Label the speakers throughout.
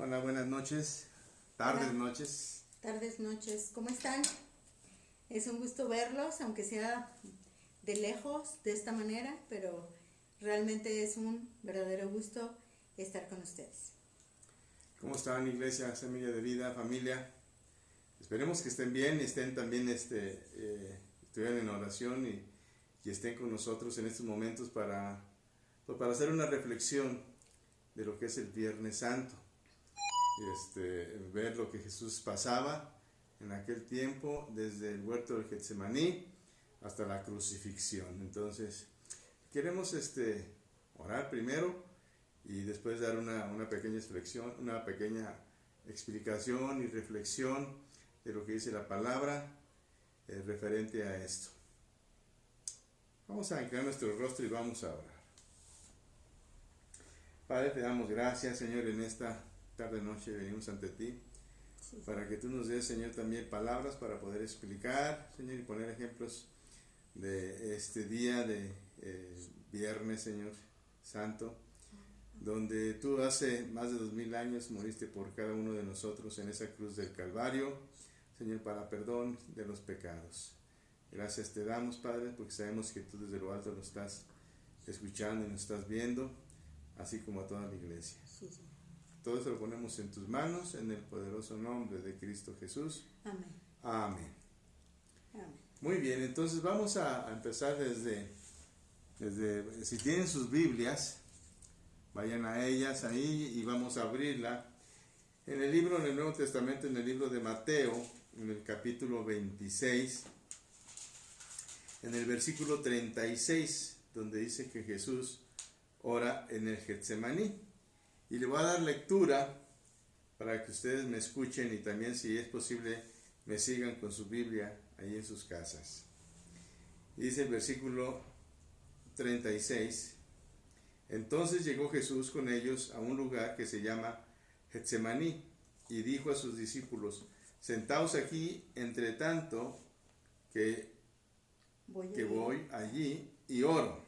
Speaker 1: Hola, buenas noches, tardes,
Speaker 2: Hola,
Speaker 1: noches.
Speaker 2: tardes, noches, ¿cómo están? Es un gusto verlos, aunque sea de lejos, de esta manera, pero realmente es un verdadero gusto estar con ustedes.
Speaker 1: ¿Cómo están, iglesia, semilla de vida, familia? Esperemos que estén bien y estén también estuvieran en oración y estén con nosotros en estos momentos para hacer una reflexión de lo que es el Viernes Santo. Ver lo que Jesús pasaba en aquel tiempo, desde el huerto del Getsemaní hasta la crucifixión. Entonces, queremos orar primero y después dar una pequeña explicación y reflexión de lo que dice la palabra referente a esto. Vamos a inclinar nuestro rostro y vamos a orar. Padre, te damos gracias, Señor, en esta tarde noche venimos ante ti
Speaker 2: Sí,
Speaker 1: para que tú nos des, Señor, también palabras para poder explicar, Señor, y poner ejemplos de este día de viernes, Señor Santo, donde tú hace más de 2000 años moriste por cada uno de nosotros en esa cruz del Calvario, Señor, para perdón de los pecados. Gracias te damos, Padre, porque sabemos que tú desde lo alto lo estás escuchando y nos estás viendo, así como a toda la iglesia.
Speaker 2: sí, sí.
Speaker 1: Todo eso lo ponemos en tus manos, en el poderoso nombre de Cristo Jesús.
Speaker 2: Amén.
Speaker 1: Amén.
Speaker 2: Amén.
Speaker 1: Muy bien, entonces vamos a empezar si tienen sus Biblias, vayan a ellas ahí y vamos a abrirla. En el Nuevo Testamento, en el libro de Mateo, en el capítulo 26, en el versículo 36, donde dice que Jesús ora en el Getsemaní. Y le voy a dar lectura para que ustedes me escuchen y también, si es posible, me sigan con su Biblia ahí en sus casas. Y dice el versículo 36: Entonces llegó Jesús con ellos a un lugar que se llama Getsemaní y dijo a sus discípulos: Sentaos aquí entre tanto que voy allí y oro.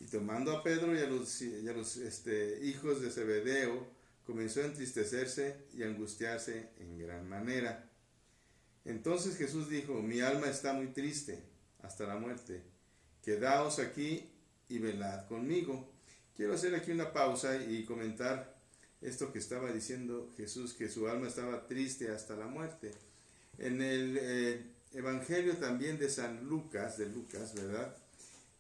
Speaker 1: Y tomando a Pedro y a los hijos de Zebedeo, comenzó a entristecerse y a angustiarse en gran manera. Entonces Jesús dijo: Mi alma está muy triste hasta la muerte. Quedaos aquí y velad conmigo. Quiero hacer aquí una pausa y comentar esto que estaba diciendo Jesús, que su alma estaba triste hasta la muerte. En el Evangelio también de San Lucas, ¿verdad?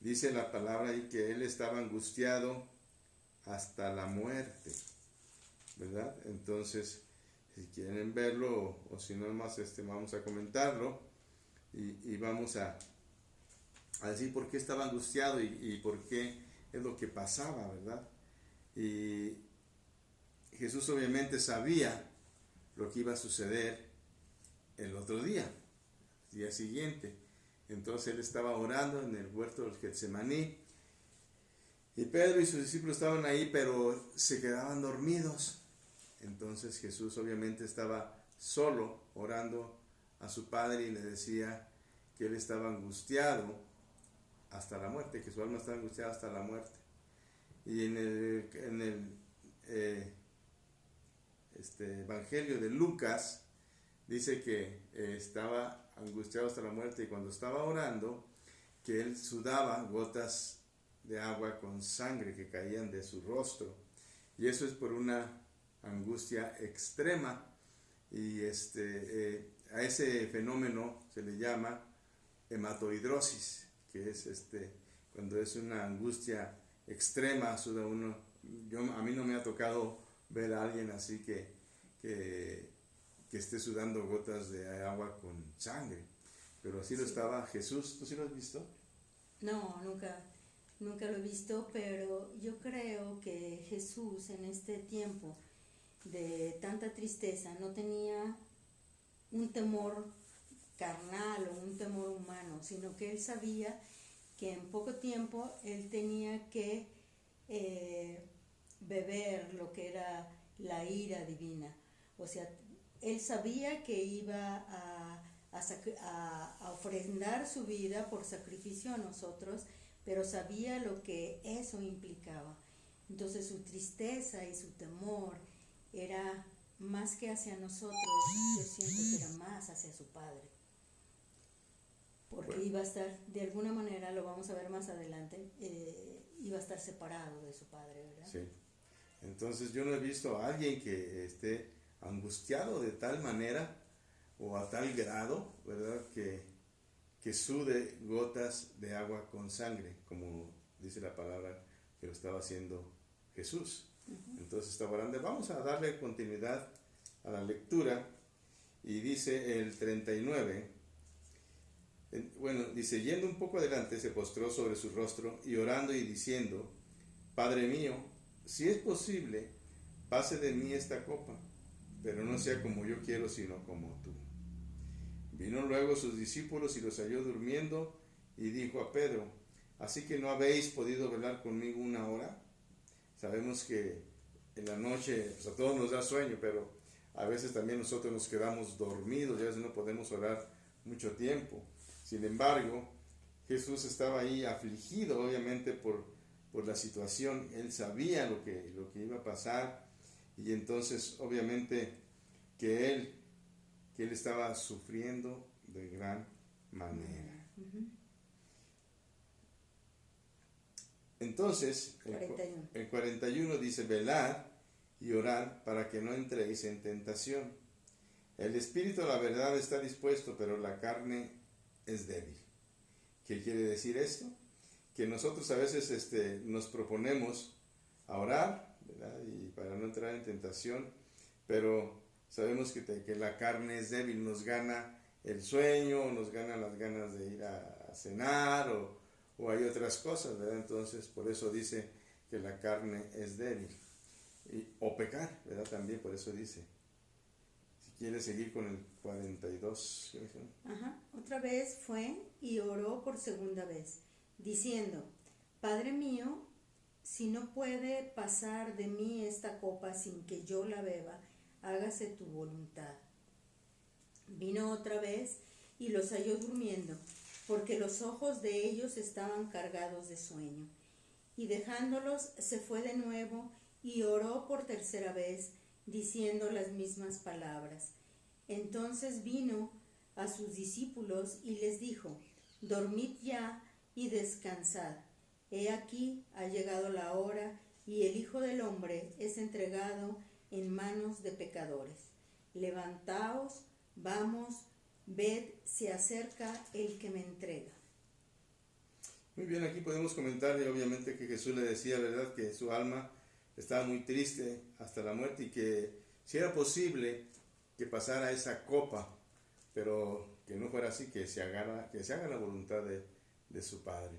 Speaker 1: Dice la palabra ahí que él estaba angustiado hasta la muerte, ¿verdad? Entonces, si quieren verlo o si no más, vamos a comentarlo y vamos a decir por qué estaba angustiado y por qué es lo que pasaba, ¿verdad? Y Jesús obviamente sabía lo que iba a suceder el otro día, el día siguiente. Entonces él estaba orando en el huerto del Getsemaní y Pedro y sus discípulos estaban ahí, pero se quedaban dormidos. Entonces Jesús obviamente estaba solo orando a su Padre y le decía que él estaba angustiado hasta la muerte, que su alma estaba angustiada hasta la muerte. Y en el Evangelio de Lucas dice que estaba angustiado hasta la muerte y cuando estaba orando, que él sudaba gotas de agua con sangre que caían de su rostro. Y eso es por una angustia extrema. Y a ese fenómeno se le llama hematohidrosis, que es cuando es una angustia extrema, suda uno. A mí no me ha tocado ver a alguien así que esté sudando gotas de agua con sangre, pero así lo estaba Jesús. ¿Tú sí lo has visto?
Speaker 2: No, nunca lo he visto, pero yo creo que Jesús en este tiempo de tanta tristeza no tenía un temor carnal o un temor humano, sino que él sabía que en poco tiempo él tenía que beber lo que era la ira divina. O sea, él sabía que iba a ofrendar su vida por sacrificio a nosotros, pero sabía lo que eso implicaba. Entonces su tristeza y su temor era más que hacia nosotros, yo siento que era más hacia su Padre. Porque
Speaker 1: Bueno.
Speaker 2: iba a estar, de alguna manera, lo vamos a ver más adelante, iba a estar separado de su Padre, ¿verdad?
Speaker 1: Sí. Entonces yo no he visto a alguien que esté angustiado de tal manera o a tal grado, ¿verdad? Que sude gotas de agua con sangre, como dice la palabra que lo estaba haciendo Jesús. Entonces estaba orando. Vamos a darle continuidad a la lectura y dice el 39, bueno, dice, yendo un poco adelante se postró sobre su rostro y orando y diciendo, Padre mío, si es posible, pase de mí esta copa, pero no sea como yo quiero, sino como tú. Vino luego sus discípulos y los halló durmiendo y dijo a Pedro, ¿así que no habéis podido velar conmigo una hora? Sabemos que en la noche pues a todos nos da sueño, pero a veces también nosotros nos quedamos dormidos y a veces no podemos orar mucho tiempo. Sin embargo, Jesús estaba ahí afligido obviamente por la situación. Él sabía lo que iba a pasar y entonces obviamente que él estaba sufriendo de gran manera. Entonces,
Speaker 2: 41.
Speaker 1: el 41 dice, velad y orad para que no entréis en tentación. El espíritu, la verdad, está dispuesto, pero la carne es débil. ¿Qué quiere decir esto? Que nosotros a veces nos proponemos a orar, ¿verdad? Y para no entrar en tentación, pero sabemos que la carne es débil, nos gana el sueño, nos ganan las ganas de ir a cenar o hay otras cosas, ¿verdad? Entonces, por eso dice que la carne es débil. O pecar, ¿verdad? También, por eso dice. Si quieres seguir con el 42.
Speaker 2: Ajá. Otra vez fue y oró por segunda vez, diciendo, Padre mío, si no puede pasar de mí esta copa sin que yo la beba, hágase tu voluntad. Vino otra vez y los halló durmiendo, porque los ojos de ellos estaban cargados de sueño. Y dejándolos se fue de nuevo y oró por tercera vez, diciendo las mismas palabras. Entonces vino a sus discípulos y les dijo, dormid ya y descansad. He aquí ha llegado la hora y el Hijo del Hombre es entregado en manos de pecadores. Levantaos, vamos, ved, se acerca el que me entrega.
Speaker 1: Muy bien, aquí podemos comentar obviamente que Jesús le decía, ¿verdad?, que su alma estaba muy triste hasta la muerte y que si era posible que pasara esa copa, pero que no fuera así, que se haga la voluntad de su Padre.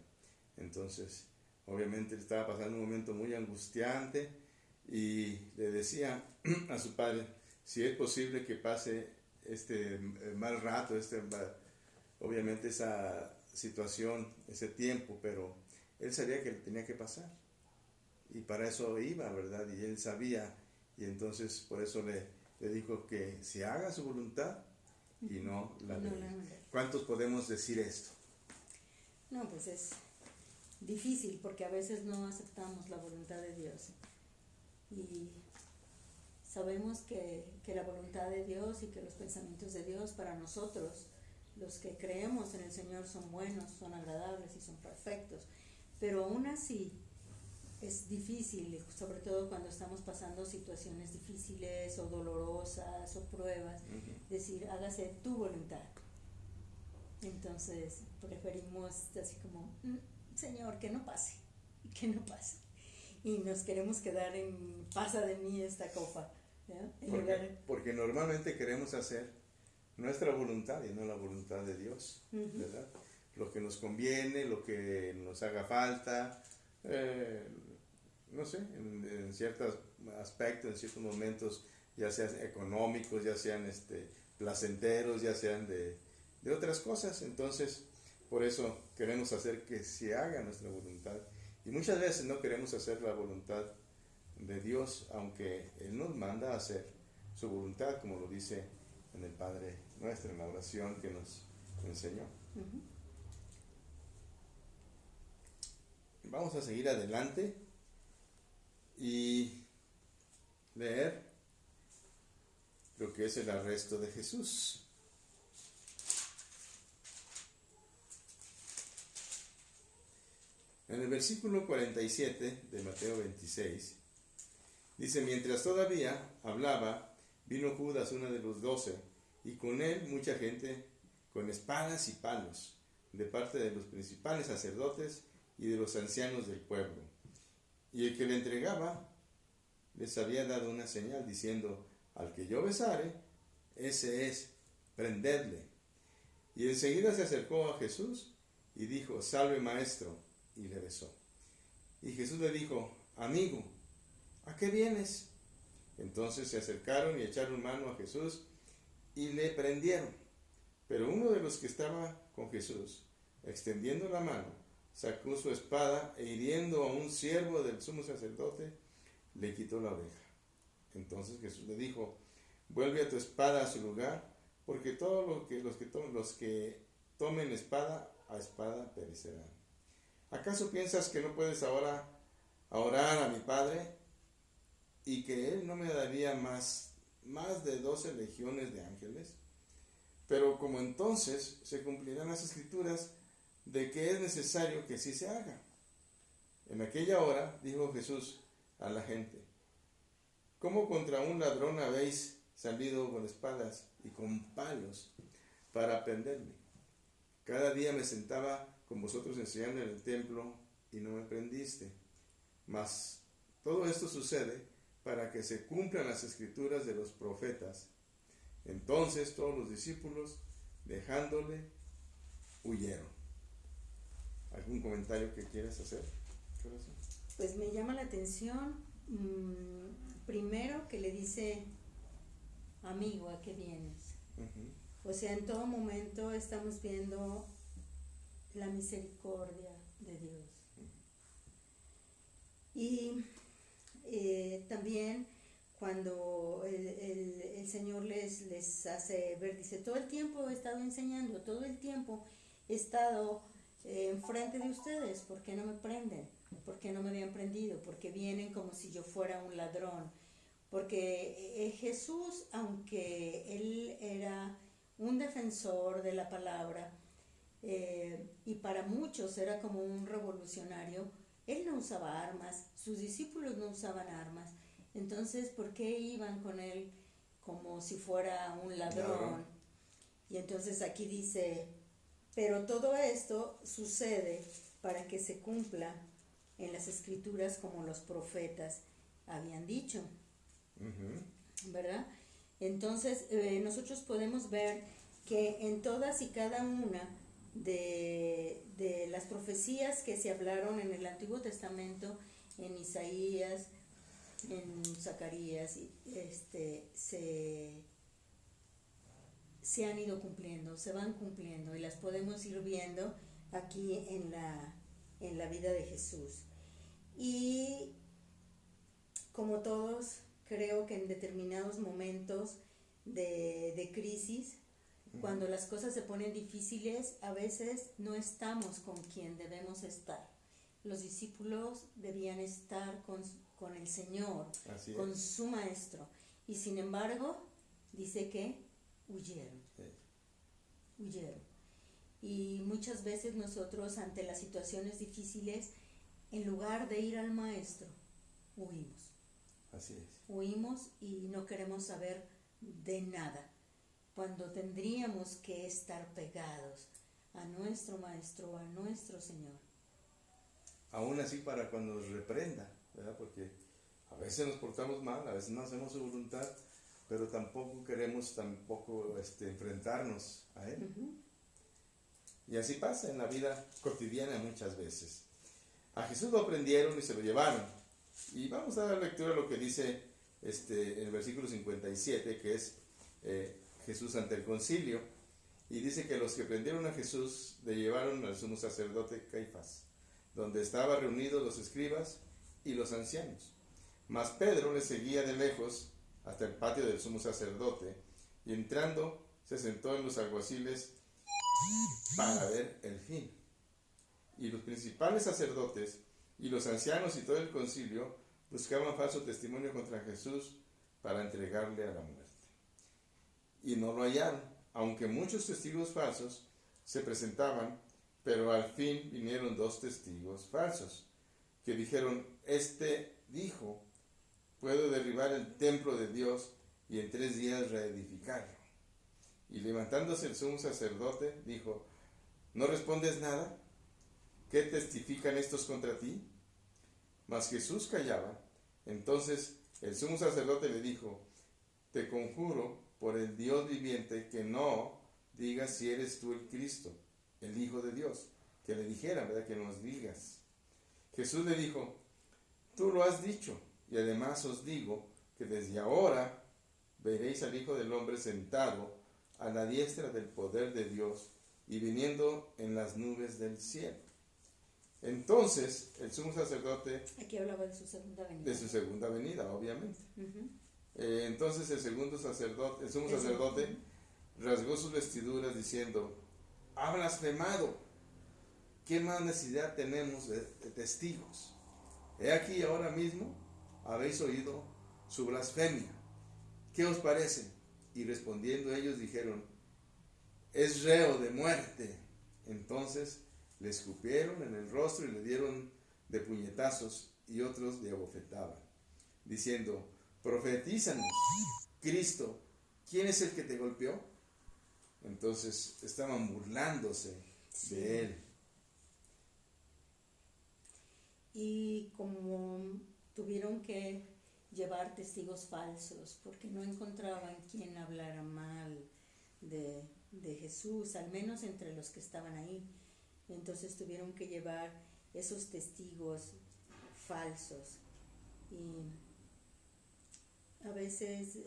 Speaker 1: Entonces, obviamente él estaba pasando un momento muy angustiante y le decía a su Padre, si es posible que pase este mal rato, obviamente esa situación, ese tiempo, pero él sabía que tenía que pasar y para eso iba, ¿verdad? Y él sabía, y entonces por eso le dijo que se haga su voluntad y no la de él. ¿Cuántos podemos decir esto?
Speaker 2: No, pues es difícil porque a veces no aceptamos la voluntad de Dios y sabemos que la voluntad de Dios y que los pensamientos de Dios para nosotros, los que creemos en el Señor, son buenos, son agradables y son perfectos, pero aún así es difícil, sobre todo cuando estamos pasando situaciones difíciles o dolorosas o pruebas, decir, hágase tu voluntad. Entonces preferimos así como, Señor, que no pase, que no pase. Y nos queremos quedar en, pasa de mí esta copa.
Speaker 1: Porque normalmente queremos hacer nuestra voluntad y no la voluntad de Dios, ¿verdad? Lo que nos conviene, lo que nos haga falta, no sé, en ciertos aspectos, en ciertos momentos, ya sean económicos, ya sean placenteros, ya sean de otras cosas. Entonces, por eso queremos hacer que se haga nuestra voluntad. Y muchas veces no queremos hacer la voluntad de Dios, aunque Él nos manda a hacer su voluntad, como lo dice en el Padre Nuestro, en la oración que nos enseñó. Vamos a seguir adelante y leer que es el arresto de Jesús. En el versículo 47 de Mateo 26, dice: mientras todavía hablaba, vino Judas, uno de los 12, y con él mucha gente con espadas y palos, de parte de los principales sacerdotes y de los ancianos del pueblo. Y el que le entregaba les había dado una señal, diciendo: al que yo besare, ese es, prendedle. Y enseguida se acercó a Jesús y dijo: salve, maestro, y le besó. Y Jesús le dijo: amigo, ¿a qué vienes? Entonces se acercaron y echaron mano a Jesús y le prendieron. Pero uno de los que estaba con Jesús, extendiendo la mano, sacó su espada e hiriendo a un siervo del sumo sacerdote, le quitó la oreja. Entonces Jesús le dijo: vuelve a tu espada a su lugar, porque todos los que tomen espada, a espada perecerán. ¿Acaso piensas que no puedes ahora orar a mi Padre y que Él no me daría más de 12 legiones de ángeles? Pero como entonces se cumplirán las escrituras de que es necesario que así se haga. En aquella hora dijo Jesús a la gente: ¿cómo contra un ladrón habéis salido con espadas y con palos para prenderme? Cada día me sentaba con vosotros enseñando en el templo y no me prendiste. Mas todo esto sucede para que se cumplan las escrituras de los profetas. Entonces todos los discípulos, dejándole, huyeron. ¿Algún comentario que quieras hacer, corazón?
Speaker 2: Pues me llama la atención, primero que le dice: amigo, ¿a qué vienes? O sea, en todo momento estamos viendo la misericordia de Dios. Y también cuando el Señor les hace ver, dice: todo el tiempo he estado enseñando, todo el tiempo he estado enfrente de ustedes, ¿por qué no me prenden? ¿Por qué no me habían prendido? Porque vienen como si yo fuera un ladrón. Porque Jesús, aunque él era un defensor de la palabra, y para muchos era como un revolucionario, él no usaba armas, sus discípulos no usaban armas. Entonces, ¿por qué iban con él como si fuera un ladrón? Y entonces aquí dice: pero todo esto sucede para que se cumpla en las escrituras como los profetas habían dicho. ¿Verdad? Entonces, nosotros podemos ver que en todas y cada una de las profecías que se hablaron en el Antiguo Testamento, en Isaías, en Zacarías, se han ido cumpliendo, se van cumpliendo, y las podemos ir viendo aquí en la vida de Jesús. Y como todos, creo que en determinados momentos de crisis, cuando las cosas se ponen difíciles, a veces no estamos con quien debemos estar. Los discípulos debían estar con el Señor, con su Maestro, y sin embargo dice que huyeron. Y muchas veces nosotros, ante las situaciones difíciles, en lugar de ir al Maestro, huimos.
Speaker 1: Así es.
Speaker 2: Huimos y no queremos saber de nada, cuando tendríamos que estar pegados a nuestro Maestro, a nuestro Señor.
Speaker 1: Aún así, para cuando nos reprenda, ¿verdad? Porque a veces nos portamos mal, a veces no hacemos su voluntad, pero tampoco queremos enfrentarnos a Él. Y así pasa en la vida cotidiana muchas veces. A Jesús lo prendieron y se lo llevaron. Y vamos a dar lectura a lo que dice en el versículo 57, que es Jesús ante el concilio. Y dice que los que prendieron a Jesús le llevaron al sumo sacerdote Caifás, donde estaban reunidos los escribas y los ancianos. Mas Pedro le seguía de lejos hasta el patio del sumo sacerdote, y entrando se sentó en los alguaciles para ver el fin. Y los principales sacerdotes y los ancianos y todo el concilio buscaban falso testimonio contra Jesús para entregarle a la muerte. y no lo hallaron, aunque muchos testigos falsos se presentaban, pero al fin vinieron 2 testigos falsos, que dijeron, este dijo, puedo derribar el templo de Dios y en 3 días reedificarlo. Y levantándose el sumo sacerdote, dijo, ¿no respondes nada? ¿Qué testifican estos contra ti? Mas Jesús callaba. Entonces el sumo sacerdote le dijo, te conjuro por el Dios viviente que no digas si eres tú el Cristo, el Hijo de Dios. Que le dijera, ¿verdad? Que nos digas. Jesús le dijo, tú lo has dicho, y además os digo que desde ahora veréis al Hijo del Hombre sentado a la diestra del poder de Dios y viniendo en las nubes del cielo. Entonces el sumo sacerdote,
Speaker 2: aquí hablaba de su segunda venida.
Speaker 1: De su segunda venida, obviamente.
Speaker 2: Uh-huh.
Speaker 1: Entonces el sumo sacerdote rasgó sus vestiduras diciendo, ha blasfemado. ¿Qué más necesidad tenemos de testigos? He aquí ahora mismo habéis oído su blasfemia. ¿Qué os parece? Y respondiendo ellos dijeron, es reo de muerte. Entonces le escupieron en el rostro y le dieron de puñetazos y otros le abofetaban, diciendo, profetízanos, Cristo, ¿quién es el que te golpeó? Entonces estaban burlándose de él.
Speaker 2: Y como tuvieron que llevar testigos falsos porque no encontraban quien hablara mal de Jesús, al menos entre los que estaban ahí, entonces tuvieron que llevar esos testigos falsos. Y a veces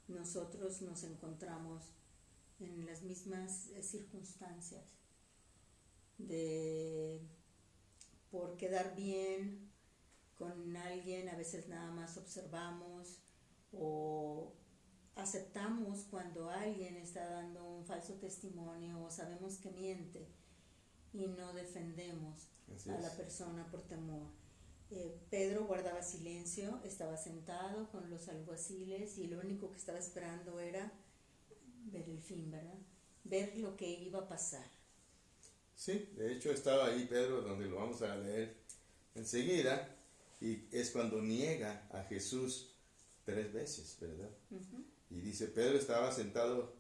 Speaker 2: nosotros nos encontramos en las mismas circunstancias por quedar bien con alguien, a veces nada más observamos o aceptamos cuando alguien está dando un falso testimonio o sabemos que miente y no defendemos a la persona por temor. Pedro guardaba silencio, estaba sentado con los alguaciles y lo único que estaba esperando era ver el fin, ¿verdad? Ver lo que iba a pasar.
Speaker 1: Sí, de hecho estaba ahí Pedro, donde lo vamos a leer enseguida, y es cuando niega a Jesús 3 veces, ¿verdad? Uh-huh. Y dice, Pedro estaba sentado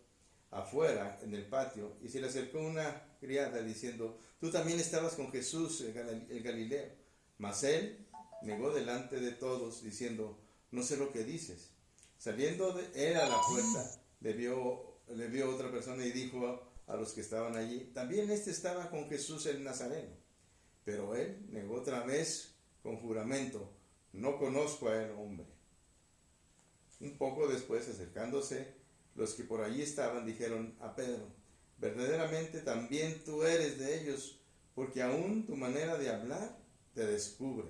Speaker 1: afuera en el patio y se le acercó una criada diciendo, tú también estabas con Jesús el Galileo. Mas él negó delante de todos diciendo, no sé lo que dices. Saliendo él a la puerta, le vio otra persona y dijo a los que estaban allí, también este estaba con Jesús el Nazareno. Pero él negó otra vez con juramento, no conozco a el hombre. Un poco después, acercándose, los que por allí estaban dijeron a Pedro, verdaderamente también tú eres de ellos, porque aún tu manera de hablar te descubre.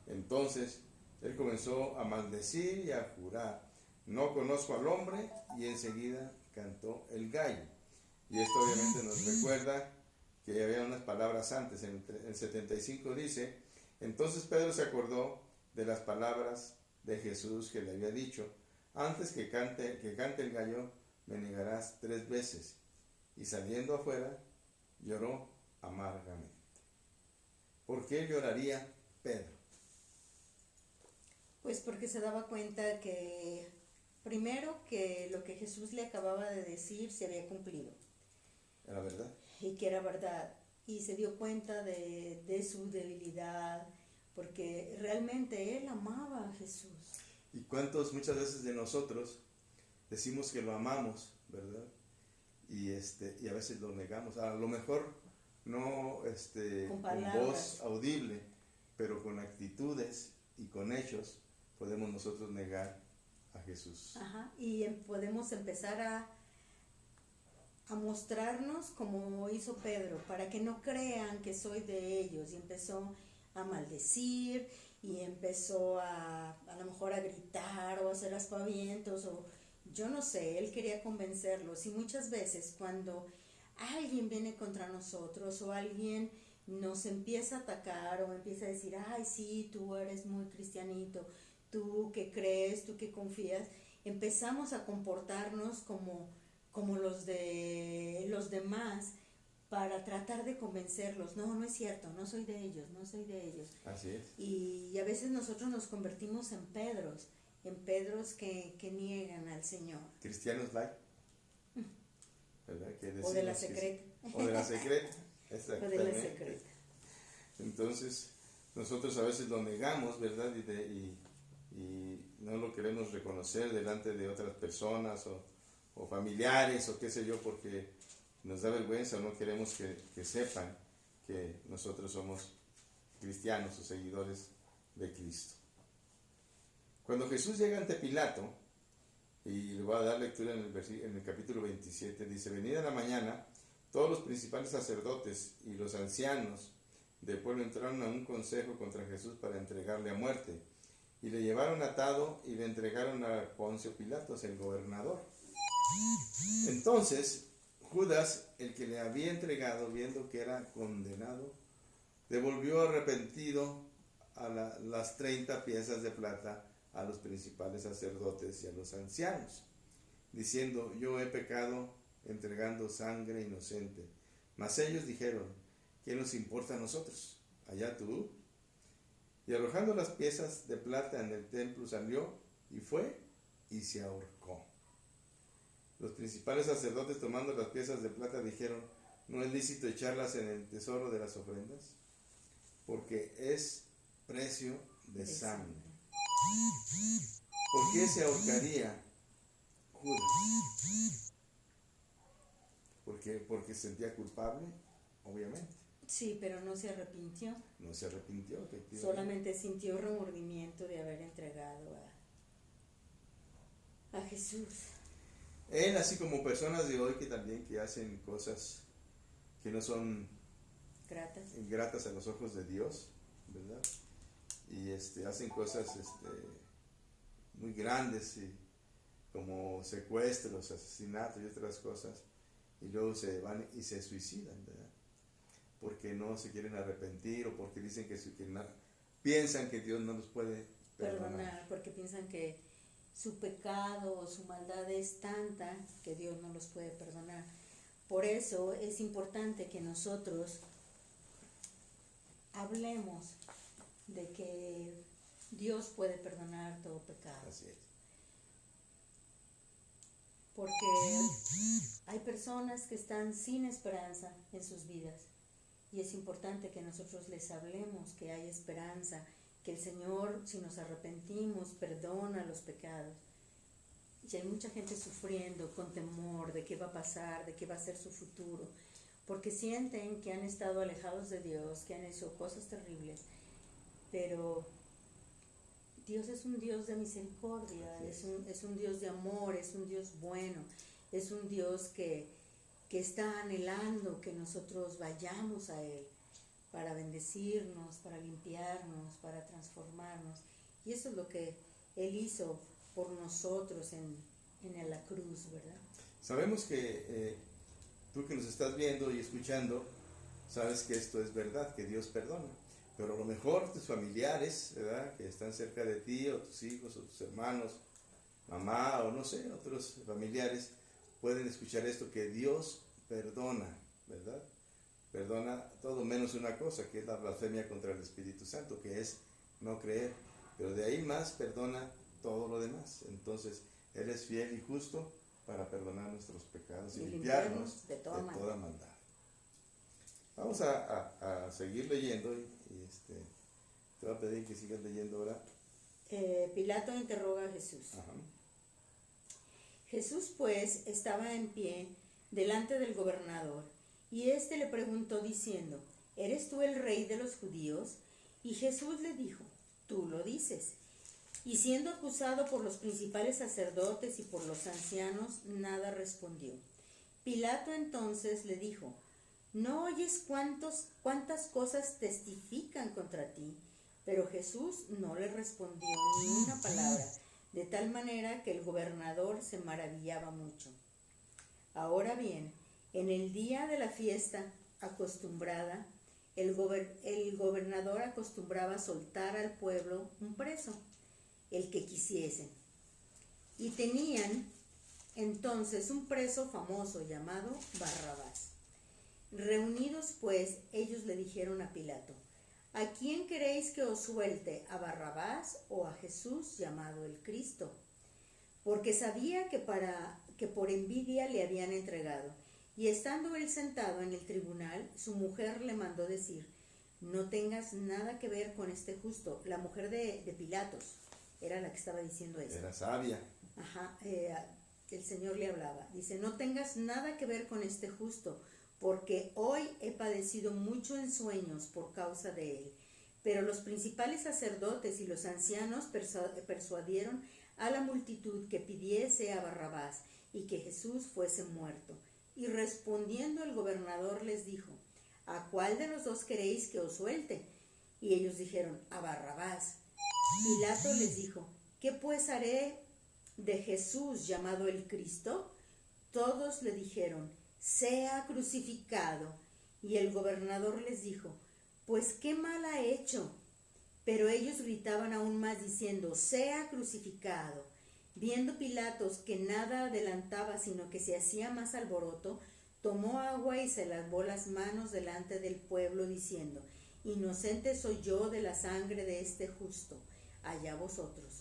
Speaker 1: Entonces él comenzó a maldecir y a jurar, no conozco al hombre, y enseguida cantó el gallo. Y esto obviamente nos recuerda que había unas palabras antes, en el 75 dice, entonces Pedro se acordó de las palabras de Jesús que le había dicho, antes que cante el gallo, me negarás 3 veces. Y saliendo afuera, lloró amargamente. ¿Por qué lloraría Pedro?
Speaker 2: Pues porque se daba cuenta que, primero, que lo que Jesús le acababa de decir se había cumplido.
Speaker 1: ¿Era verdad?
Speaker 2: Y que era verdad. Y se dio cuenta de su debilidad, porque realmente él amaba a Jesús.
Speaker 1: ¿Y cuántos muchas veces de nosotros decimos que lo amamos, verdad? Y a veces lo negamos. A lo mejor no con voz audible, pero con actitudes y con hechos podemos nosotros negar a Jesús.
Speaker 2: Ajá, y podemos empezar a mostrarnos como hizo Pedro, para que no crean que soy de ellos. Y empezó a maldecir, y empezó a lo mejor a gritar o a hacer aspavientos, o yo no sé, él quería convencerlos. Y muchas veces cuando alguien viene contra nosotros o alguien nos empieza a atacar o empieza a decir, ay sí, tú eres muy cristianito, tú que crees, tú que confías, empezamos a comportarnos como los demás para tratar de convencerlos. No, no es cierto, no soy de ellos, no soy de ellos.
Speaker 1: Así es.
Speaker 2: Y a veces nosotros nos convertimos en Pedros que niegan al Señor.
Speaker 1: Cristianos light, ¿verdad? Que
Speaker 2: O de la
Speaker 1: decimos que
Speaker 2: secreta.
Speaker 1: sí. O de la secreta,
Speaker 2: O de la
Speaker 1: exactamente.
Speaker 2: secreta.
Speaker 1: Entonces, nosotros a veces lo negamos, ¿verdad? Y no lo queremos reconocer delante de otras personas o familiares o qué sé yo, porque nos da vergüenza o no queremos que sepan que nosotros somos cristianos o seguidores de Cristo. Cuando Jesús llega ante Pilato, y le voy a dar lectura en el capítulo 27, dice: venida la mañana, todos los principales sacerdotes y los ancianos del pueblo entraron a un consejo contra Jesús para entregarle a muerte, y le llevaron atado y le entregaron a Poncio Pilatos, el gobernador. Entonces Judas, el que le había entregado, viendo que era condenado, devolvió arrepentido a las 30 piezas de plata a los principales sacerdotes y a los ancianos, diciendo: yo he pecado entregando sangre inocente. Mas ellos dijeron: ¿qué nos importa a nosotros? Allá tú. Y arrojando las piezas de plata en el templo, salió y fue y se ahorcó. Los principales sacerdotes, tomando las piezas de plata, dijeron: ¿no es lícito echarlas en el tesoro de las ofrendas? Porque es precio de sangre. ¿Por qué se ahorcaría Judas? Porque se sentía culpable, obviamente.
Speaker 2: Sí, pero no se arrepintió.
Speaker 1: No se arrepintió, efectivamente.
Speaker 2: Solamente sintió remordimiento de haber entregado a Jesús.
Speaker 1: Él, así como personas de hoy que hacen cosas que no son gratas a los ojos de Dios, ¿verdad? Y hacen cosas muy grandes, como secuestros, asesinatos y otras cosas, y luego se van y se suicidan, ¿verdad? Porque no se quieren arrepentir o porque dicen piensan que Dios no los puede perdonar.
Speaker 2: Porque piensan que su pecado o su maldad es tanta que Dios no los puede perdonar. Por eso es importante que nosotros hablemos de que Dios puede perdonar todo pecado.
Speaker 1: Así es.
Speaker 2: Porque hay personas que están sin esperanza en sus vidas. Y es importante que nosotros les hablemos que hay esperanza, que el Señor, si nos arrepentimos, perdona los pecados. Y hay mucha gente sufriendo con temor de qué va a pasar, de qué va a ser su futuro, porque sienten que han estado alejados de Dios, que han hecho cosas terribles. Pero Dios es un Dios de misericordia, es un Dios de amor, es un Dios bueno, es un Dios que está anhelando que nosotros vayamos a Él para bendecirnos, para limpiarnos, para transformarnos. Y eso es lo que Él hizo por nosotros en la cruz, ¿verdad?
Speaker 1: Sabemos que tú que nos estás viendo y escuchando, sabes que esto es verdad, que Dios perdona. Pero a lo mejor tus familiares, ¿verdad?, que están cerca de ti, o tus hijos, o tus hermanos, mamá, o no sé, otros familiares, pueden escuchar esto, que Dios perdona, ¿verdad? Perdona todo menos una cosa, que es la blasfemia contra el Espíritu Santo, que es no creer. Pero de ahí más perdona todo lo demás. Entonces, Él es fiel y justo para perdonar nuestros pecados y limpiarnos de toda maldad. Vamos a seguir leyendo y te voy a pedir que sigas leyendo ahora.
Speaker 2: Pilato interroga a Jesús.
Speaker 1: Ajá.
Speaker 2: Jesús pues estaba en pie delante del gobernador, y éste le preguntó diciendo: ¿eres tú el rey de los judíos? Y Jesús le dijo: tú lo dices. Y siendo acusado por los principales sacerdotes y por los ancianos, nada respondió. Pilato entonces le dijo: ¿no oyes cuántas cosas testifican contra ti? Pero Jesús no le respondió ni una palabra, de tal manera que el gobernador se maravillaba mucho. Ahora bien, en el día de la fiesta acostumbrada, el gobernador acostumbraba soltar al pueblo un preso, el que quisiese. y tenían entonces un preso famoso llamado Barrabás. Reunidos pues, ellos le dijeron a Pilato: ¿A quién queréis que os suelte, a Barrabás o a Jesús llamado el Cristo? Porque sabía que por envidia le habían entregado. Y estando él sentado en el tribunal, su mujer le mandó decir: no tengas nada que ver con este justo. La mujer de Pilatos era la que estaba diciendo eso.
Speaker 1: Era sabia.
Speaker 2: Ajá, el Señor le hablaba. Dice: no tengas nada que ver con este justo, porque hoy he padecido mucho en sueños por causa de él. Pero los principales sacerdotes y los ancianos persuadieron a la multitud que pidiese a Barrabás y que Jesús fuese muerto. Y respondiendo el gobernador les dijo: ¿a cuál de los dos queréis que os suelte? Y ellos dijeron: a Barrabás. Pilato les dijo: ¿qué pues haré de Jesús llamado el Cristo? Todos le dijeron: sea crucificado. Y el gobernador les dijo: pues qué mal ha hecho. Pero ellos gritaban aún más diciendo: sea crucificado. Viendo Pilatos que nada adelantaba, sino que se hacía más alboroto, tomó agua y se lavó las manos delante del pueblo, diciendo: inocente soy yo de la sangre de este justo, allá vosotros.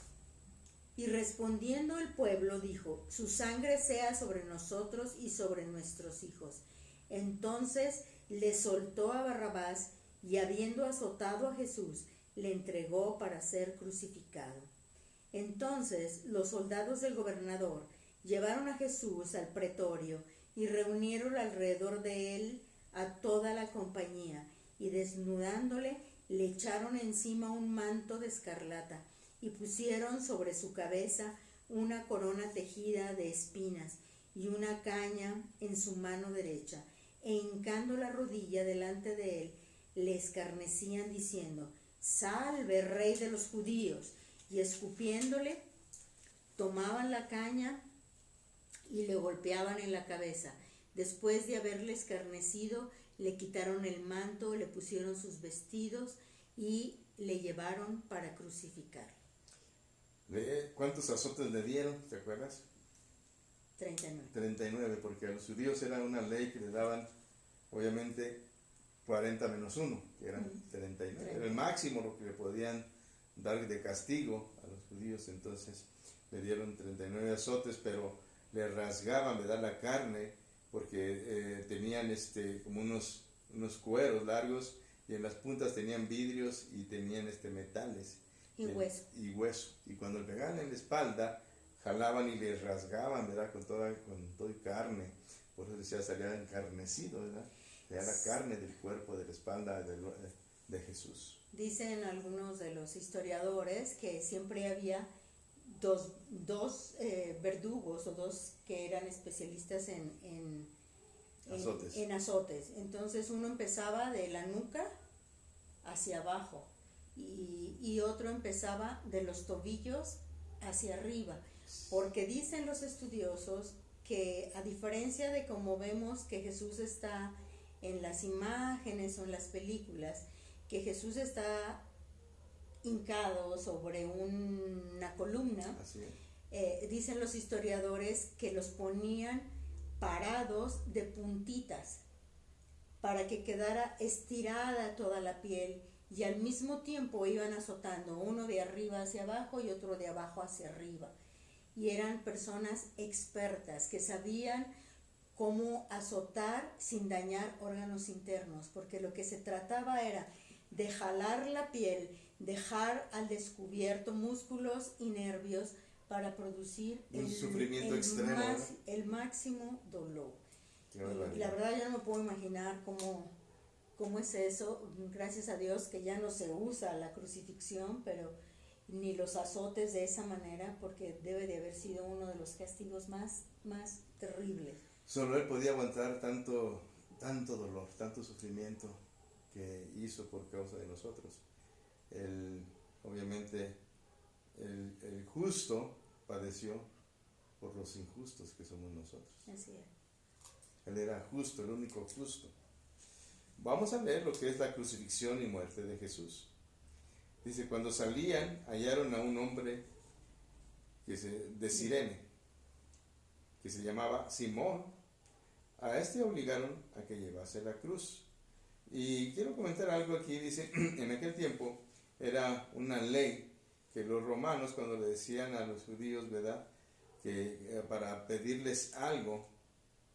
Speaker 2: Y respondiendo el pueblo dijo: su sangre sea sobre nosotros y sobre nuestros hijos. Entonces le soltó a Barrabás, y habiendo azotado a Jesús, le entregó para ser crucificado. Entonces los soldados del gobernador llevaron a Jesús al pretorio y reunieron alrededor de él a toda la compañía, y desnudándole le echaron encima un manto de escarlata y pusieron sobre su cabeza una corona tejida de espinas y una caña en su mano derecha, e hincando la rodilla delante de él le escarnecían diciendo: salve, rey de los judíos. Y escupiéndole, tomaban la caña y le golpeaban en la cabeza. Después de haberle escarnecido, le quitaron el manto, le pusieron sus vestidos y le llevaron para crucificar.
Speaker 1: ¿Cuántos azotes le dieron? ¿Te acuerdas?
Speaker 2: 39.
Speaker 1: 39, porque a los judíos era una ley que le daban, obviamente, 40 menos 1, que eran 39. Era el máximo lo que le podían dar de castigo a los judíos. Entonces le dieron 39 azotes, pero le rasgaban, ¿verdad?, la carne, porque tenían como unos cueros largos, y en las puntas tenían vidrios y tenían metales
Speaker 2: Y hueso.
Speaker 1: Y hueso. Y cuando le pegaban en la espalda, jalaban y le rasgaban, ¿verdad?, con toda carne. Por eso decía, salía encarnecido, ¿verdad? Era la carne del cuerpo, de la espalda de Jesús.
Speaker 2: Dicen algunos de los historiadores que siempre había dos verdugos, o dos que eran especialistas en azotes. Entonces uno empezaba de la nuca hacia abajo y otro empezaba de los tobillos hacia arriba, porque dicen los estudiosos que, a diferencia de como vemos que Jesús está en las imágenes o en las películas, que Jesús está hincado sobre una columna, dicen los historiadores que los ponían parados de puntitas para que quedara estirada toda la piel, y al mismo tiempo iban azotando uno de arriba hacia abajo y otro de abajo hacia arriba, y eran personas expertas que sabían cómo azotar sin dañar órganos internos, porque lo que se trataba era de jalar la piel, dejar al descubierto músculos y nervios para producir el máximo dolor. Y la verdad yo no me puedo imaginar cómo es eso. Gracias a Dios que ya no se usa la crucifixión, pero ni los azotes de esa manera, porque debe de haber sido uno de los castigos más terribles.
Speaker 1: Solo él podía aguantar tanto dolor, tanto sufrimiento que hizo por causa de nosotros. Obviamente el justo padeció por los injustos que somos nosotros.
Speaker 2: Así es.
Speaker 1: Él era justo, el único justo. Vamos a ver lo que es la crucifixión y muerte de Jesús. Dice: cuando salían, hallaron a un hombre de Cirene, que se llamaba Simón. A este obligaron a que llevase la cruz. Y quiero comentar algo aquí, dice, en aquel tiempo era una ley que los romanos, cuando le decían a los judíos, ¿verdad?, que para pedirles algo,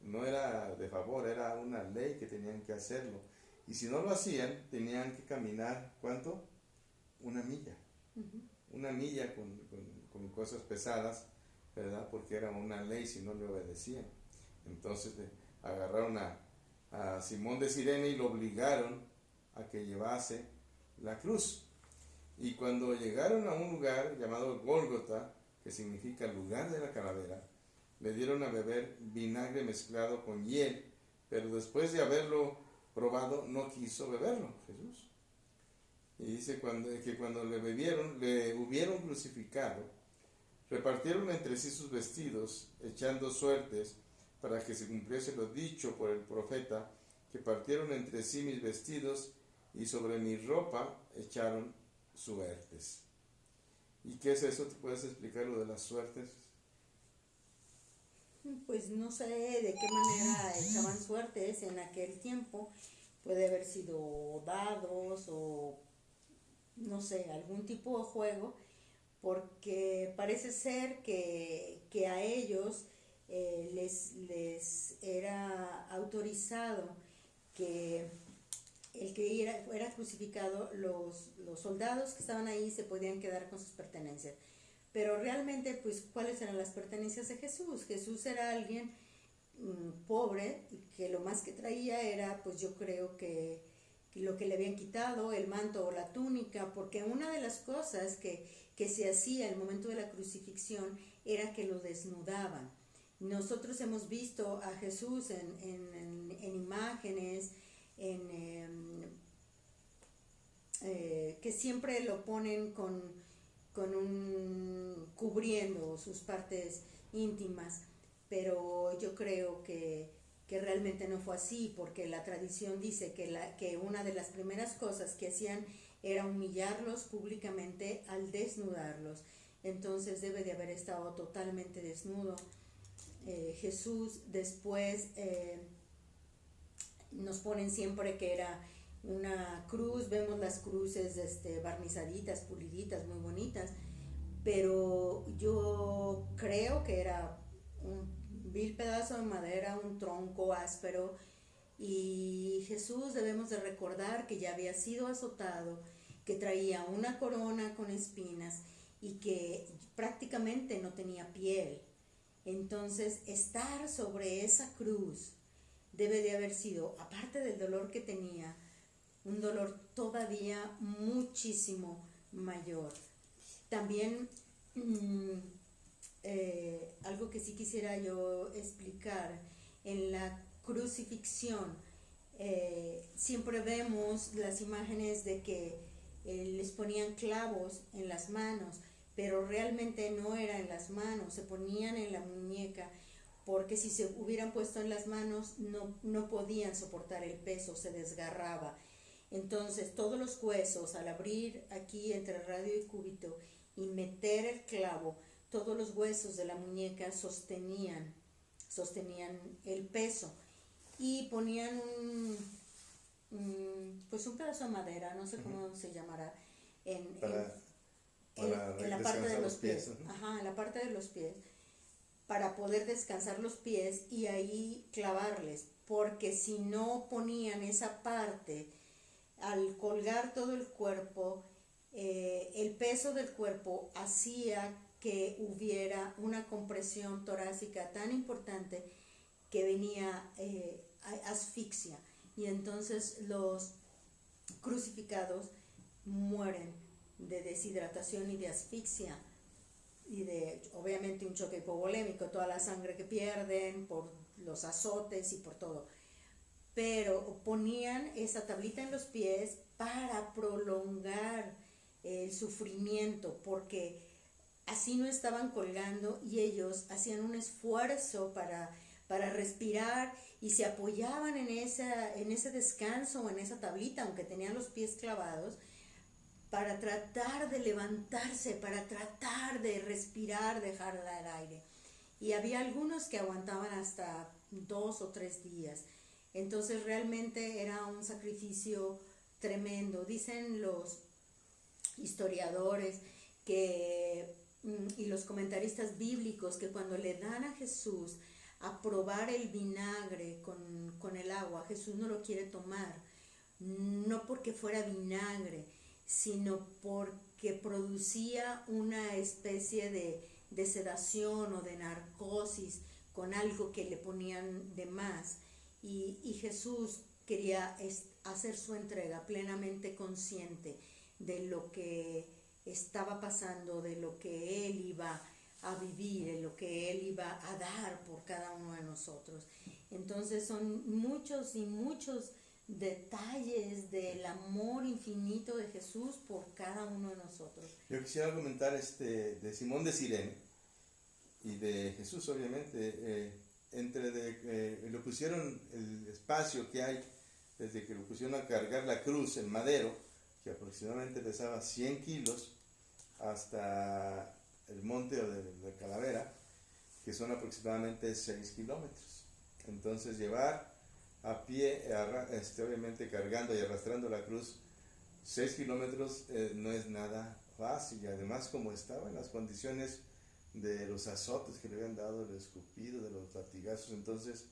Speaker 1: no era de favor, era una ley que tenían que hacerlo. Y si no lo hacían, tenían que caminar, ¿cuánto? Una milla. Una milla con cosas pesadas, ¿verdad? Porque era una ley si no le obedecían. Entonces agarraron a Simón de Cirene y lo obligaron a que llevase la cruz. Y cuando llegaron a un lugar llamado Gólgota, que significa lugar de la calavera, le dieron a beber vinagre mezclado con hiel, pero después de haberlo probado no quiso beberlo Jesús. Y dice que cuando le hubieron crucificado, repartieron entre sí sus vestidos, echando suertes para que se cumpliese lo dicho por el profeta, que partieron entre sí mis vestidos y sobre mi ropa echaron suertes. ¿Y qué es eso? ¿Te puedes explicar lo de las suertes?
Speaker 2: Pues no sé de qué manera echaban suertes en aquel tiempo. Puede haber sido dados o no sé, algún tipo de juego, porque parece ser que a ellos les era autorizado que el que era crucificado, los soldados que estaban ahí se podían quedar con sus pertenencias. Pero realmente, pues, ¿cuáles eran las pertenencias de Jesús? Jesús era alguien pobre, que lo más que traía era, pues yo creo que lo que le habían quitado, el manto o la túnica, porque una de las cosas que se hacía al momento de la crucifixión era que lo desnudaban. Nosotros hemos visto a Jesús en imágenes, que siempre lo ponen cubriendo sus partes íntimas, pero yo creo que realmente no fue así, porque la tradición dice que una de las primeras cosas que hacían era humillarlos públicamente al desnudarlos. Entonces debe de haber estado totalmente desnudo. Jesús después nos ponen siempre que era una cruz, vemos las cruces barnizaditas, puliditas, muy bonitas, pero yo creo que era un vil pedazo de madera, un tronco áspero, y Jesús debemos de recordar que ya había sido azotado, que traía una corona con espinas y que prácticamente no tenía piel. Entonces, estar sobre esa cruz debe de haber sido, aparte del dolor que tenía, un dolor todavía muchísimo mayor. También algo que sí quisiera yo explicar, en la crucifixión siempre vemos las imágenes de que les ponían clavos en las manos, pero realmente no era en las manos, se ponían en la muñeca, porque si se hubieran puesto en las manos no podían soportar el peso, se desgarraba. Entonces todos los huesos, al abrir aquí entre radio y cúbito y meter el clavo, todos los huesos de la muñeca sostenían el peso, y ponían pues un pedazo de madera, no sé cómo se llamará, en la parte de los pies. En la parte de los pies, para poder descansar los pies y ahí clavarles, porque si no ponían esa parte, al colgar todo el cuerpo, el peso del cuerpo hacía que hubiera una compresión torácica tan importante que venía asfixia, y entonces los crucificados mueren de deshidratación y de asfixia, y de obviamente un choque hipovolémico, toda la sangre que pierden por los azotes y por todo. Pero ponían esa tablita en los pies para prolongar el sufrimiento, porque así no estaban colgando y ellos hacían un esfuerzo para respirar, y se apoyaban en ese descanso o en esa tablita, aunque tenían los pies clavados, para tratar de levantarse, para tratar de respirar, dejar el aire. Y había algunos que aguantaban hasta 2 o 3 días. Entonces realmente era un sacrificio tremendo. Dicen los historiadores y los comentaristas bíblicos que cuando le dan a Jesús a probar el vinagre con el agua, Jesús no lo quiere tomar, no porque fuera vinagre, sino porque producía una especie de sedación o de narcosis con algo que le ponían de más, y Jesús quería hacer su entrega plenamente consciente de lo que estaba pasando, de lo que Él iba a vivir, de lo que Él iba a dar por cada uno de nosotros. Entonces son muchos y muchos detalles del amor infinito de Jesús por cada uno de nosotros.
Speaker 1: Yo quisiera comentar de Simón de Cirene y de Jesús, obviamente. Lo pusieron, el espacio que hay desde que lo pusieron a cargar la cruz, el madero, que aproximadamente pesaba 100 kilos, hasta el monte de Calavera, que son aproximadamente 6 kilómetros. Entonces llevar a pie, obviamente cargando y arrastrando la cruz 6 kilómetros no es nada fácil, y además como estaban las condiciones de los azotes que le habían dado, el escupido, de los latigazos, entonces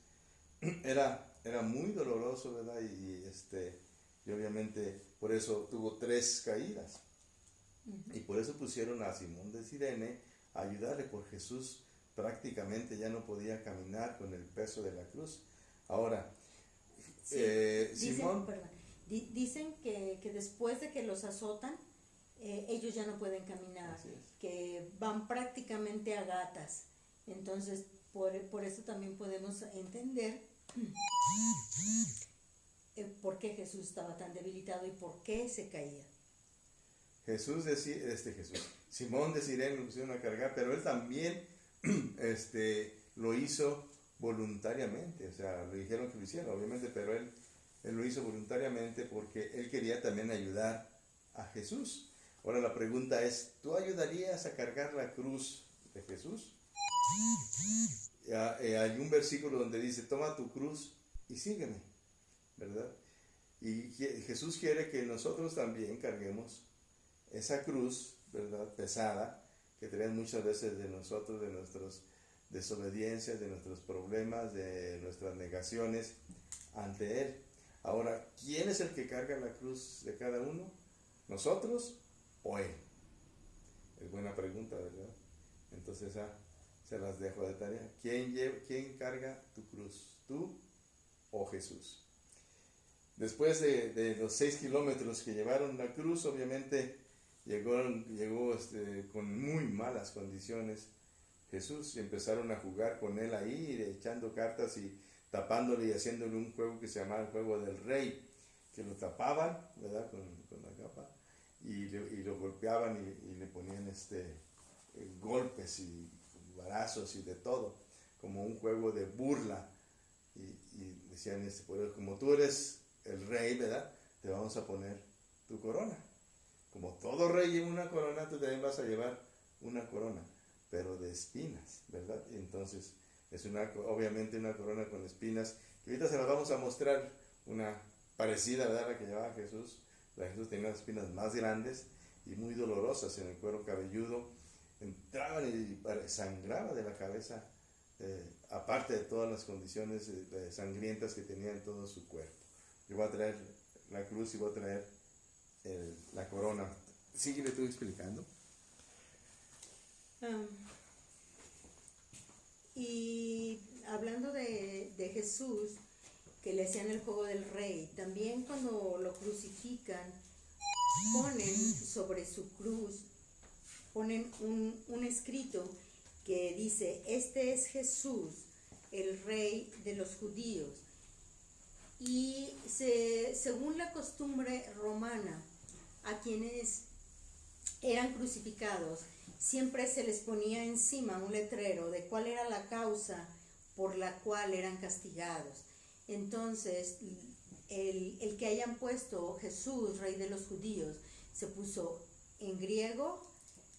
Speaker 1: era muy doloroso, ¿verdad? Y obviamente por eso tuvo 3 caídas. Y por eso pusieron a Simón de Cirene a ayudarle, por Jesús prácticamente ya no podía caminar con el peso de la cruz. Ahora,
Speaker 2: sí, dicen que después de que los azotan, ellos ya no pueden caminar, que van prácticamente a gatas. Entonces, por eso también podemos entender por qué Jesús estaba tan debilitado y por qué se caía.
Speaker 1: Simón de Cirene lo pusieron a cargar, pero él también lo hizo voluntariamente, o sea, le dijeron que lo hiciera, obviamente, pero él lo hizo voluntariamente porque él quería también ayudar a Jesús. Ahora la pregunta es, ¿tú ayudarías a cargar la cruz de Jesús? Hay un versículo donde dice, toma tu cruz y sígueme, ¿verdad? Y Jesús quiere que nosotros también carguemos esa cruz, ¿verdad?, pesada, que traen muchas veces de nosotros, de nuestras desobediencias, de nuestros problemas, de nuestras negaciones ante Él. Ahora, ¿quién es el que carga la cruz de cada uno? ¿Nosotros o Él? Es buena pregunta, ¿verdad? Entonces se las dejo de tarea. ¿Quién carga tu cruz? ¿Tú o Jesús? Después de los 6 kilómetros que llevaron la cruz, obviamente llegó con muy malas condiciones Jesús, y empezaron a jugar con él ahí, echando cartas y tapándole y haciéndole un juego que se llamaba el juego del rey, que lo tapaban, ¿verdad?, con la capa, y lo golpeaban y le ponían golpes y barazos y de todo, como un juego de burla, y decían, como tú eres el rey, ¿verdad?, te vamos a poner tu corona. Como todo rey lleva una corona, tú también vas a llevar una corona, pero de espinas, ¿verdad? Y entonces es obviamente una corona con espinas, que ahorita se las vamos a mostrar, una parecida, ¿verdad?, a la que llevaba Jesús. La Jesús tenía las espinas más grandes y muy dolorosas en el cuero cabelludo, entraban y sangraba de la cabeza, aparte de todas las condiciones sangrientas que tenía en todo su cuerpo. Yo voy a traer la cruz y voy a traer la corona. Síguele tú explicando.
Speaker 2: Y hablando de Jesús, que le hacían el juego del rey, también cuando lo crucifican, ponen sobre su cruz, ponen un escrito que dice, este es Jesús, el rey de los judíos. Y según la costumbre romana, a quienes eran crucificados, siempre se les ponía encima un letrero de cuál era la causa por la cual eran castigados. Entonces, el que hayan puesto Jesús, rey de los judíos, se puso en griego,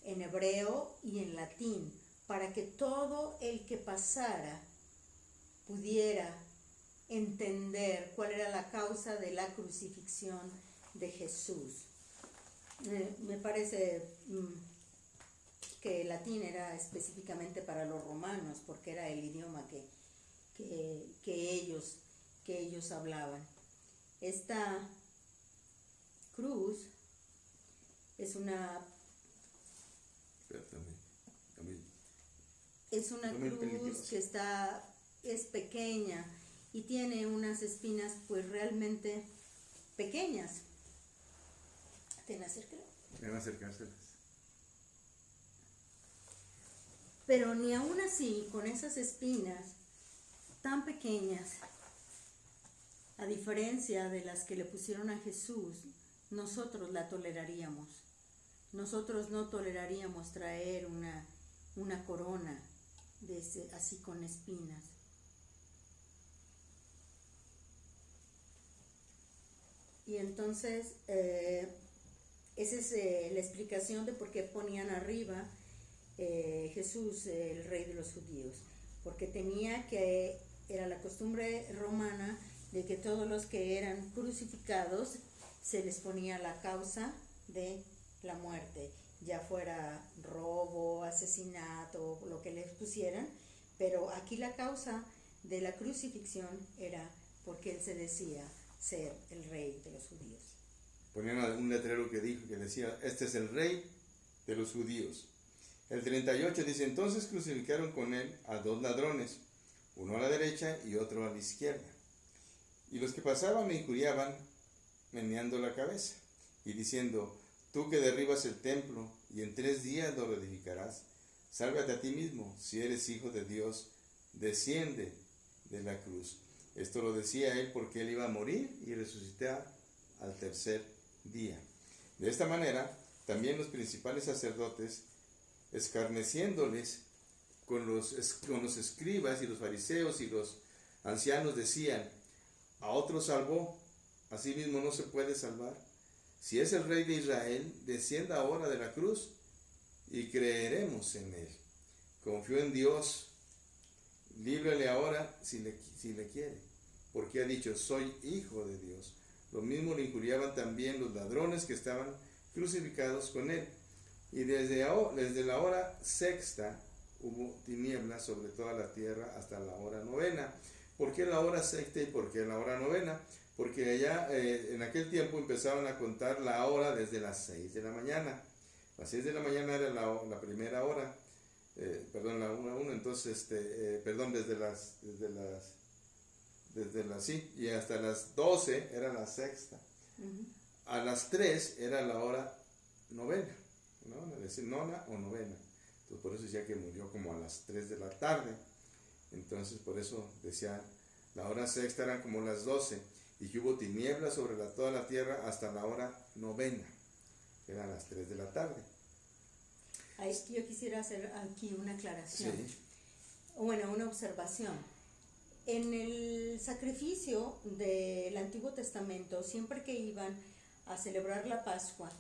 Speaker 2: en hebreo y en latín, para que todo el que pasara pudiera entender cuál era la causa de la crucifixión de Jesús. Me parece que el latín era específicamente para los romanos, porque era el idioma que ellos hablaban. Esta cruz es una cruz que es pequeña y tiene unas espinas pues realmente pequeñas. ¿Te
Speaker 1: Deben acercárselas.
Speaker 2: Pero ni aún así, con esas espinas tan pequeñas, a diferencia de las que le pusieron a Jesús, nosotros la toleraríamos. Nosotros no toleraríamos traer una corona así con espinas. Y entonces, esa es la explicación de por qué ponían arriba Jesús, el rey de los judíos. Porque era la costumbre romana de que todos los que eran crucificados se les ponía la causa de la muerte, ya fuera robo, asesinato, lo que les pusieran, pero aquí la causa de la crucifixión era porque él se decía ser el rey de los judíos.
Speaker 1: Ponían un letrero que decía, este es el rey de los judíos. El 38 dice, entonces crucificaron con él a 2 ladrones, uno a la derecha y otro a la izquierda. Y los que pasaban me injuriaban, meneando la cabeza y diciendo, tú que derribas el templo y en 3 días lo reedificarás, sálvate a ti mismo, si eres hijo de Dios, desciende de la cruz. Esto lo decía él porque él iba a morir y resucitar al 3er día. De esta manera, también los principales sacerdotes, escarneciéndoles con los escribas y los fariseos y los ancianos, decían, a otro salvó, a sí mismo no se puede salvar. Si es el rey de Israel, descienda ahora de la cruz y creeremos en él. Confío en Dios, líbrele ahora si le quiere, porque ha dicho, soy hijo de Dios. Lo mismo le injuriaban también los ladrones que estaban crucificados con él. Y desde la hora 6ª hubo tinieblas sobre toda la tierra hasta la hora 9ª. ¿Por qué la hora 6ª y por qué la hora 9ª? Porque allá en aquel tiempo empezaban a contar la hora desde las 6 de la mañana. Las 6 de la mañana era la primera hora, la 1, entonces, y hasta las 12 era la 6ª. Uh-huh. A las 3 era la hora 9ª, ¿no? Es decir, 9ª o 9ª. Entonces, por eso decía que murió como a las 3 de la tarde. Entonces, por eso decía, la hora 6ª eran como las 12, y que hubo tinieblas sobre toda la tierra hasta la hora 9ª, que eran las 3 de la tarde.
Speaker 2: Yo quisiera hacer aquí una aclaración,
Speaker 1: sí.
Speaker 2: Bueno, una observación. En el sacrificio del Antiguo Testamento, siempre que iban a celebrar la Pascua,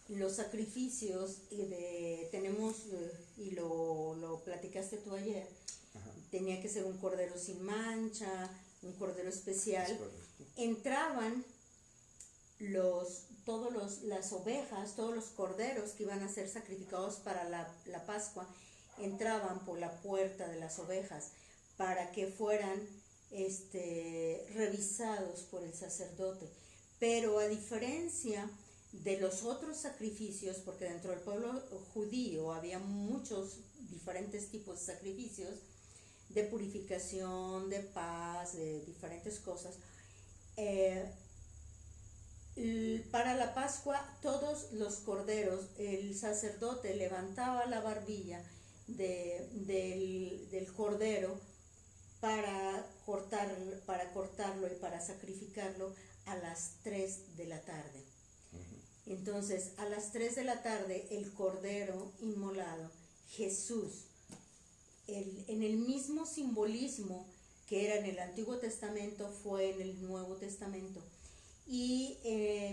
Speaker 2: los sacrificios tenemos, y lo platicaste tú ayer, ajá, tenía que ser un cordero sin mancha, un cordero especial. Entraban las ovejas, todos los corderos que iban a ser sacrificados para la Pascua, entraban por la puerta de las ovejas para que fueran revisados por el sacerdote. Pero a diferencia de los otros sacrificios, porque dentro del pueblo judío había muchos diferentes tipos de sacrificios, de purificación, de paz, de diferentes cosas, para la Pascua todos los corderos, el sacerdote levantaba la barbilla del cordero para cortarlo y para sacrificarlo a las 3 de la tarde. Uh-huh. Entonces, a las 3 de la tarde, el cordero inmolado, Jesús, en el mismo simbolismo que era en el Antiguo Testamento, fue en el Nuevo Testamento. Y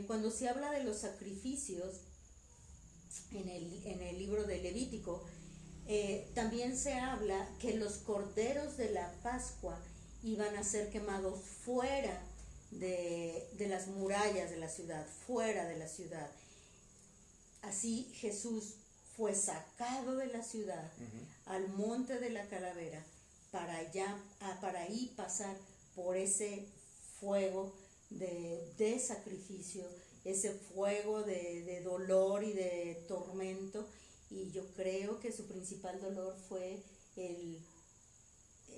Speaker 2: cuando se habla de los sacrificios, en el libro de Levítico, también se habla que los corderos de la Pascua iban a ser quemados fuera de las murallas de la ciudad, fuera de la ciudad. Así Jesús fue sacado de la ciudad al monte de la calavera para ahí pasar por ese fuego de sacrificio, ese fuego de dolor y de tormento. Y yo creo que su principal dolor fue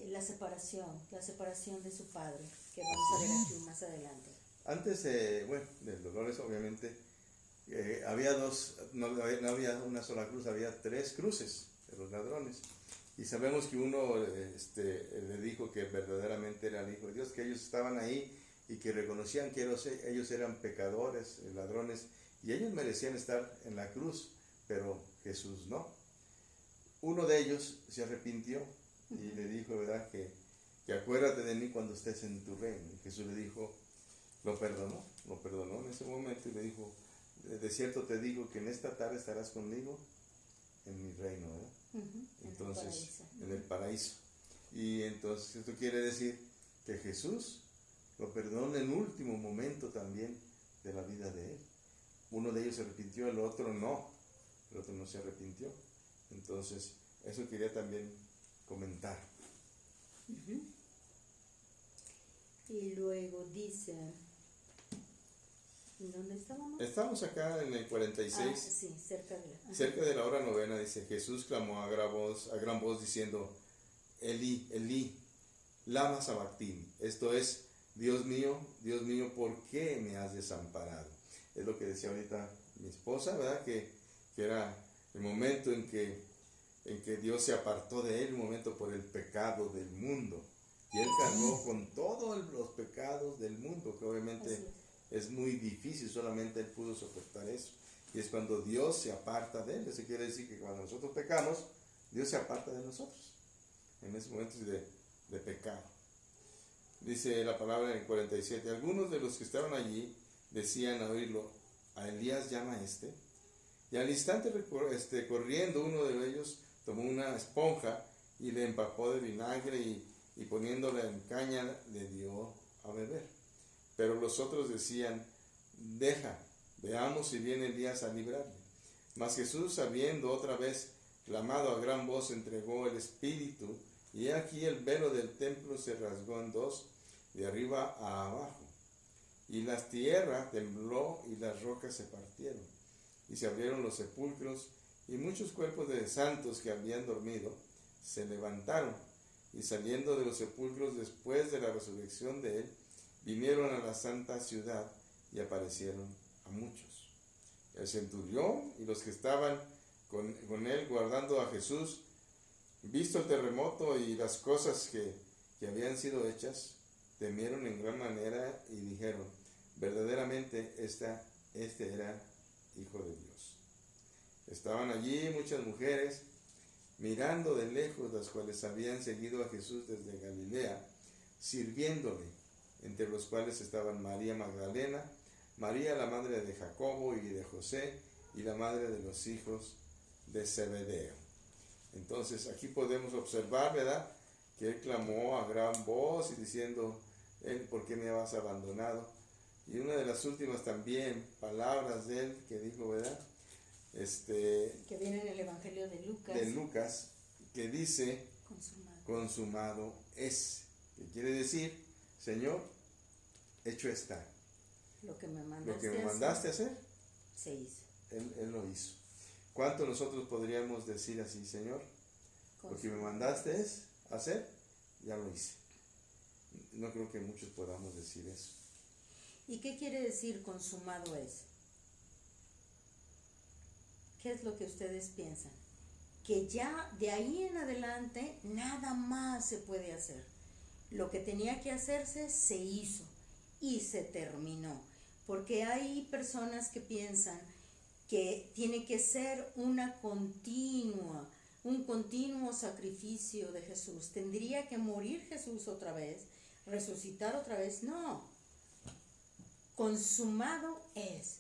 Speaker 2: la separación de su padre, que vamos a ver aquí más adelante.
Speaker 1: Antes, bueno, del dolor es obviamente, había no había una sola cruz, había 3 cruces de los ladrones. Y sabemos que uno le dijo que verdaderamente era el Hijo de Dios, que ellos estaban ahí y que reconocían que ellos eran pecadores, ladrones, y ellos merecían estar en la cruz, pero Jesús no. Uno de ellos se arrepintió y le dijo, ¿verdad?, que acuérdate de mí cuando estés en tu reino. Y Jesús le dijo, lo perdonó en ese momento y le dijo, de cierto te digo que en esta tarde estarás conmigo en mi reino, ¿verdad? Entonces, en el paraíso. Y entonces esto quiere decir que Jesús lo perdonó en el último momento también de la vida de él. Uno de ellos se arrepintió, el otro no se arrepintió. Entonces, eso quería también comentar.
Speaker 2: Y luego dice, ¿dónde estábamos?
Speaker 1: Estamos acá en el 46.
Speaker 2: Sí,
Speaker 1: cerca de la hora novena, dice, Jesús clamó a gran voz diciendo, Elí, Elí, lama sabactini. Esto es, Dios mío, ¿por qué me has desamparado? Es lo que decía ahorita mi esposa, ¿verdad? Que era el momento en que Dios se apartó de él, un momento por el pecado del mundo. Y él cargó con todos los pecados del mundo, que obviamente es muy difícil, solamente él pudo soportar eso. Y es cuando Dios se aparta de él. Eso quiere decir que cuando nosotros pecamos, Dios se aparta de nosotros, en esos momentos de pecado. Dice la palabra en el 47, algunos de los que estaban allí decían al oírlo, a Elías llama a este. Y al instante corriendo uno de ellos tomó una esponja y le empapó de vinagre y poniéndola en caña le dio a beber. Pero los otros decían, deja, veamos si viene Elías a librarle. Mas Jesús, habiendo otra vez clamado a gran voz, entregó el espíritu, y aquí el velo del templo se rasgó en 2, de arriba a abajo. Y la tierra tembló y las rocas se partieron, y se abrieron los sepulcros, y muchos cuerpos de santos que habían dormido se levantaron, y saliendo de los sepulcros después de la resurrección de él, vinieron a la santa ciudad y aparecieron a muchos. El centurión y los que estaban con él guardando a Jesús, visto el terremoto y las cosas que habían sido hechas, temieron en gran manera y dijeron, verdaderamente este era Hijo de Dios. Estaban allí muchas mujeres mirando de lejos, las cuales habían seguido a Jesús desde Galilea, sirviéndole, entre los cuales estaban María Magdalena, María la madre de Jacobo y de José, y la madre de los hijos de Zebedeo. Entonces aquí podemos observar, ¿verdad?, que él clamó a gran voz y diciendo, ¿por qué me has abandonado? Y una de las últimas también palabras de él que dijo, ¿verdad?,
Speaker 2: que viene en el Evangelio de
Speaker 1: Lucas, que dice, consumado es, que quiere decir, Señor, hecho está.
Speaker 2: Lo que me mandaste
Speaker 1: a hacer,
Speaker 2: se hizo.
Speaker 1: Él lo hizo. ¿Cuánto nosotros podríamos decir así, Señor? Lo que me mandaste a hacer, ya lo hice. No creo que muchos podamos decir eso.
Speaker 2: ¿Y qué quiere decir consumado es? ¿Qué es lo que ustedes piensan? Que ya de ahí en adelante nada más se puede hacer. Lo que tenía que hacerse se hizo y se terminó. Porque hay personas que piensan que tiene que ser un continuo sacrificio de Jesús. ¿Tendría que morir Jesús otra vez? ¿Resucitar otra vez? No. Consumado es.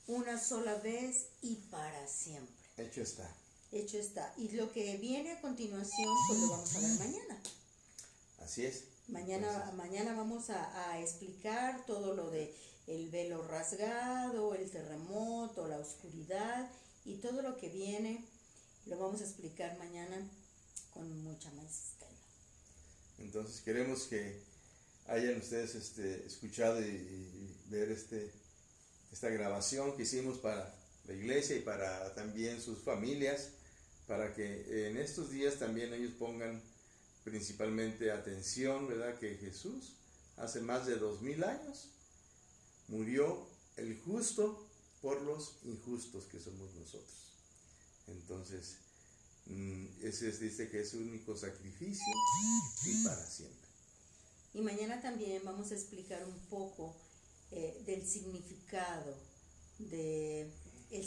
Speaker 2: una sola vez y para siempre.
Speaker 1: Hecho está.
Speaker 2: Hecho está. Y lo que viene a continuación, pues lo vamos a ver mañana.
Speaker 1: Así es.
Speaker 2: Mañana vamos a explicar todo lo de el velo rasgado, el terremoto, la oscuridad y todo lo que viene. Lo vamos a explicar mañana con mucha más calma.
Speaker 1: Entonces queremos que hayan ustedes escuchado y ver esta grabación que hicimos para la iglesia y para también sus familias, para que en estos días también ellos pongan principalmente atención, ¿verdad? Que Jesús hace más de 2000 años murió el justo por los injustos que somos nosotros. Entonces, ese dice que es su único sacrificio y para siempre.
Speaker 2: Y mañana también vamos a explicar un poco del significado del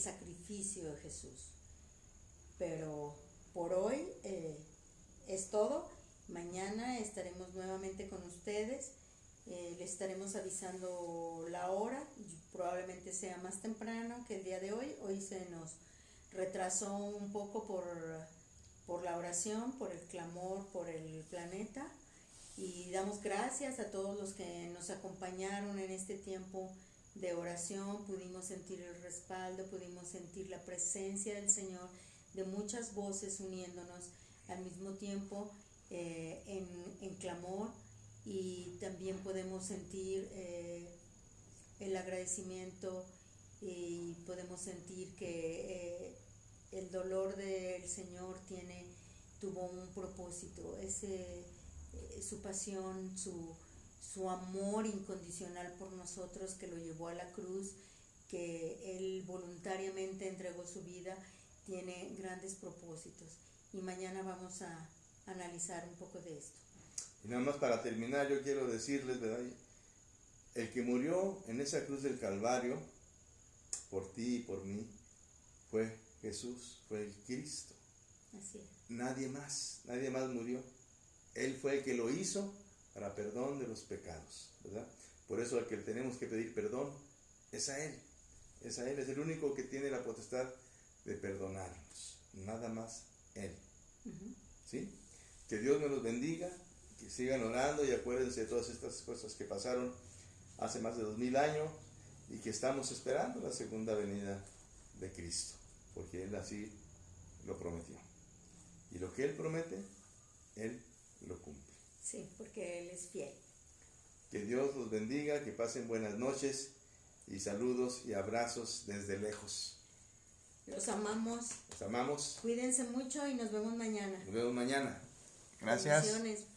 Speaker 2: sacrificio de Jesús. Pero por hoy es todo. Mañana estaremos nuevamente con ustedes. Les estaremos avisando la hora. Probablemente sea más temprano que el día de hoy. Hoy se nos retrasó un poco por la oración, por el clamor, por el planeta. Y damos gracias a todos los que nos acompañaron en este tiempo de oración. Pudimos sentir el respaldo, pudimos sentir la presencia del Señor, de muchas voces uniéndonos al mismo tiempo en clamor, y también podemos sentir el agradecimiento y podemos sentir que el dolor del Señor tuvo un propósito, su pasión, su amor incondicional por nosotros que lo llevó a la cruz, que Él voluntariamente entregó su vida, tiene grandes propósitos. Y mañana vamos a analizar un poco de esto.
Speaker 1: Y nada más para terminar, yo quiero decirles, ¿verdad? El que murió en esa cruz del Calvario, por ti y por mí, fue Jesús, fue el Cristo.
Speaker 2: Así es.
Speaker 1: Nadie más murió. Él fue el que lo hizo para perdón de los pecados, ¿verdad? Por eso al que tenemos que pedir perdón es a Él. Es a Él, es el único que tiene la potestad de perdonarnos. Nada más Él. ¿Sí? Que Dios me los bendiga, que sigan orando y acuérdense de todas estas cosas que pasaron hace más de 2000 años y que estamos esperando la segunda venida de Cristo, porque Él así lo prometió. Y lo que Él promete, Él lo cumple.
Speaker 2: Sí, porque Él es fiel.
Speaker 1: Que Dios los bendiga, que pasen buenas noches y saludos y abrazos desde lejos.
Speaker 2: Los amamos.
Speaker 1: Los amamos.
Speaker 2: Cuídense mucho y nos vemos mañana.
Speaker 1: Nos vemos mañana. Gracias.
Speaker 2: Bendiciones.